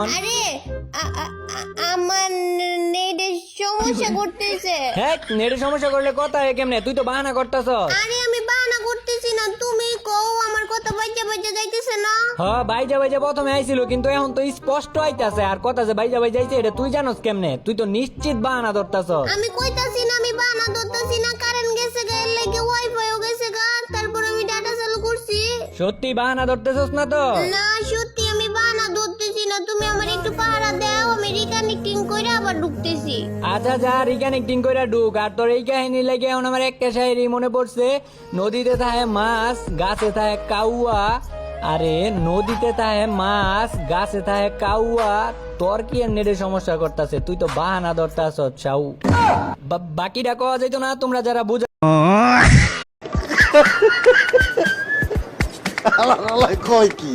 আরে আমার নেটে সমস্যা করতেছে। হ্যাঁ, নেটে সমস্যা করলে কথা হয় কেমনে? তুই তো বাহানা করতেছস। আরে আমি বাহানা করতেছি না, তুমি কও আমার কথা বাইজা বাইজা যাইতেছে না। হ্যাঁ, বাইজা বাইজা প্রথমে আইছিল, কিন্তু এখন তো স্পষ্ট আইতাছে। আর কথা যে বাইজা বাইজা আইছে এটা তুই জানোস কেমনে? তুই তো নিশ্চিত বাহানা ধরতাছস। আমি কইতাছি না আমি বাহানা ধরতাছি না, কারেন্ট গেছে গা, এর লাগে ওয়াইফাইও গেছে গা, তারপর আমি ডাটা চালু করছি। সত্যি বাহানা ধরতেছস না তো? না সত্যি আমি বাহানা ধরতেছি না, তুমি আমার একটু পাহারা দাও, আমি রিকানেক্টিং কইরা আবার ঢুকতেছি। আচ্ছা যা, রিকানেক্টিং কইরা ঢুক। আর তোর এই কাহিনী লাগে এখন আমার একটা শায়েরি মনে পড়ছে। নদীতে থাকে মাছ, গাছে থাকে কাউয়া। আরে নদীতে থাকে মাছ, গাছে থাকে কাউয়া। তোর কি আর নেটে সমস্যা করতেছে? তুই তো বাহানা ধরতাছস চাউ। বাকিটা কওয়া যাইতো না? তোমরা যারা বুঝা কয় কি